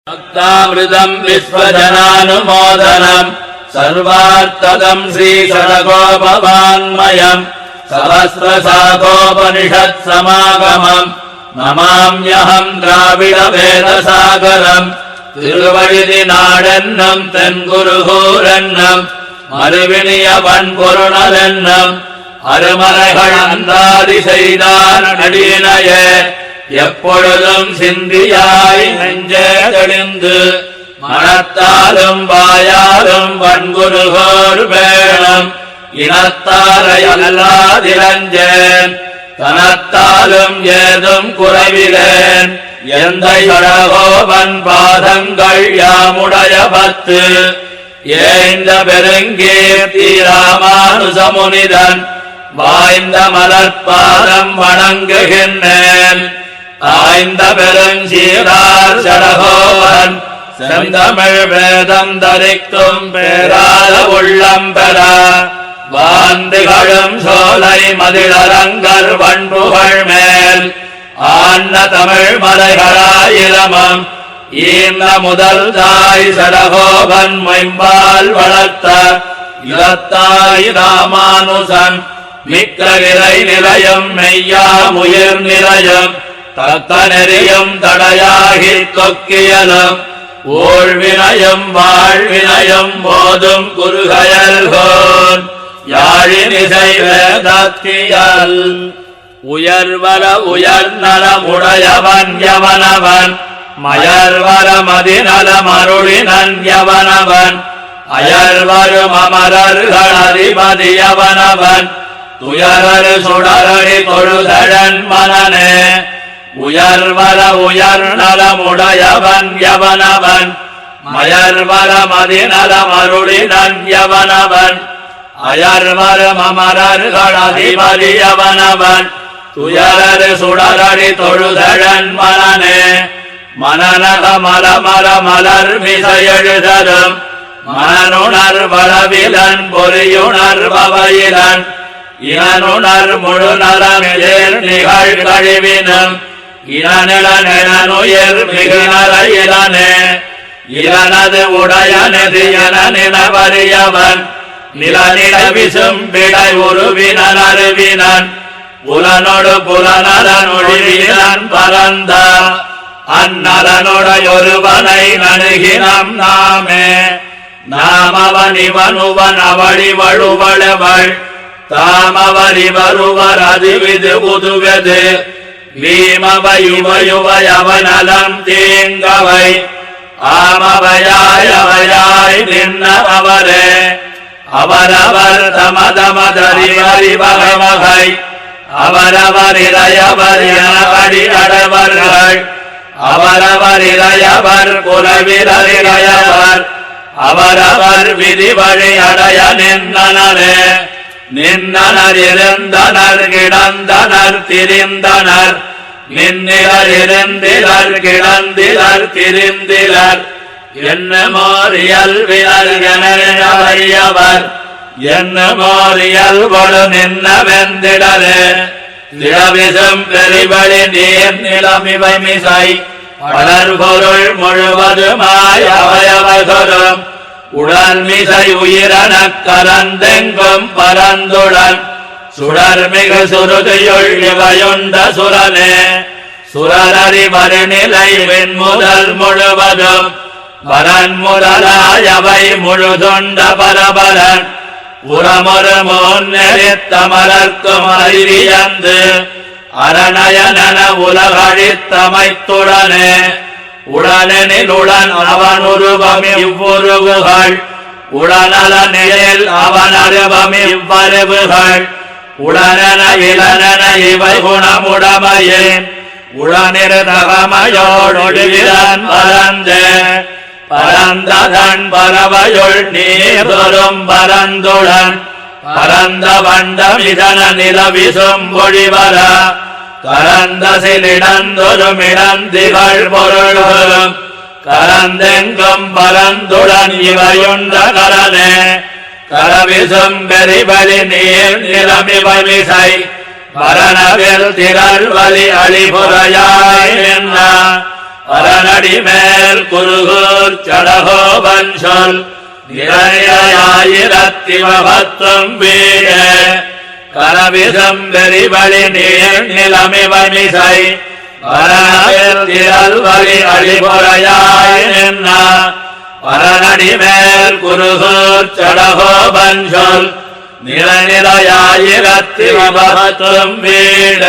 भक्तामृतम् विश्वजनानुमोदनम् सर्वार्थदम् श्रीषडगोपवाङ्मयम् सहस्रशाखोपनिषत्समागमम् नमाम्यहम् द्राविडवेदसागरम् திருவழுதி நாடென்னும் தென்குருகூரென்னும் மறுவினியவன் பொருணலென்னும் அருமறைகள் அந்தாதி செய்தான் நடினையே எப்பொழுதும் சிந்தியாய் நெஞ்சே தெளிந்து மனத்தாலும் வாயாலும் வன்குருகோர் வேணும் இனத்தாரையல்லாதிரஞ்சேன் தனத்தாலும் ஏதும் குறைவிலேன் எந்த சடகோபன் பாதங்கள் யாமுடைய பத்து ஏந்த பெருங்கீர்த்தி ராமானுசமுனிதன் வாய்ந்த மலர்பாதம் வணங்குகின்றேன் ஆய்ந்த பெருஞ்சீரார் சடகோபன் செந்தமிழ் வேதம் தரிக்கும் பேராத உள்ளம் பெற வாந்திகளும் சோலை மதிலரங்கர் வன்புகள் மேல் ஆன்ன தமிழ் மலைகளாயிரமம் ஈந்த முதல் தாய் சடகோபன் மைம்பால் வளர்த்த இலத்தாய் ராமானுசன் மிக்க விரை நிலையம் மெய்யாமுயிர் நிலையம் தத்த நெறியும் தடையாகி தொக்கியலும் ஊழ்வினயம் வாழ்வினயம் போதும் குருகயல்கோன் யாழினிசை வேதத்தியல் உயர்வர உயர்நலமுடையவன் யவனவன் மயர்வர மதிநலம் அருளினன் யவனவன் அயர்வரும் அமரர்கள் அதிபதியவனவன் துயரரு சுடரடி தொழுதழன் மனனே உயர்வர உயர்நலமுடையவன் யவனவன் மயர்வர மதிநலம் அருளினன் யவனவன் அயர்வரும் அமரர்கள் அதிபதியவனவன் துயரரு சுடரடி தொழுதழன் மனனே மனநக மலமர மலர் மிசையெழுதரும் மனனுணர் வளவிலன் பொறியுணர் பவையிலன் இனனுணர் முழு நலமிழ் நிகழ் கழிவினும் இனநிலனுயிர் மிகுநரையிலனே இளனது உடையனதியனினவரியவன் நிலநில விசும் விடை உருவினன் அருவினன் புலனொடு புலனொழிவினன் பரந்த அந்நலனுடையொருவனை நணுகினம் நாமே நாமவன் இவனுவன் அவளி வழுவளவள் தாமவரிவருவர் அதுவிது உதுவது வீமவையுவயுவயவனலம் தீங்கவை ஆமவையாய் நின்னவரே அவரவர் தமதமதறிவறிவகை அவரவர் இளையவர் எனபடி அடைவர்கள் அவரவர் இளையவர் குலவிரலிளையவர் அவரவர் விதி வழி அடைய நின்றனரே நின்றனர் இருந்தனர் கிடந்தனர் திரிந்தனர் நின்னிலர் இருந்திலர் கிடந்திலர் திரிந்திலர் என்னமோரியல் வியல்வியவர் என்னமோரியல் கொடு நின்ன வெந்திடரே திடவிசும் பெரிவழி நீர் நிலமிவை மிசை வளர்பொருள் முழுவதுமாய் அவயவகரும் உடல் மிசை உயிரனக் கலந்தெங்கும் பரந்துடன் சுடர்மிகு சுருதியுள் இவையுண்ட சுரனே சுரரறி மறுநிலை வெண்முதல் முழுவதும் பரன் முதலாயவை முழுதுண்ட பரபரன் புறமொரு முன்னெறித்தமலர்க்கும் அறிவியந்து அரணயனன உலகழித்தமைத்துடனே உடனெனில் உடன் அவன் உருவம் இவ்வுருவுகள் உடனலனில் அவன் அருவம் இவ்வருவுகள் உடனென இளனென இவை குணமுடமையேன் உடனிருதகமையோடொடுவிலன் பரந்தே பரந்ததன் பறவையுள் நீதொரும் பரந்துடன் பரந்த வண்டம் இதன நிலவிசும் ஒழிவர கரந்த சிலிடந்தொரும் இடந்திகள் பொருள்களும் கரந்தெங்கும் பரந்துடன் இவையுண்ட கரனே கரவிசும் பெரிபலி நீர் நிலமிவை மிசை மரணவில் திரள் வலி அழிபுறையாய் என்ன பரநடி மேல் குருகூர் சடகோபன் சொல் நிறையாயிரத்திவபத்தும் வீட கரவிசம் வெறிவழி நீர் நிலமிவமிசை பரநவில் திரள் வழி அழிபுறையாய் நின்ன பரநடி மேல் குருகூர் சடகோபன் சொல் நிறையாயிரத்திவபத்தும் வீட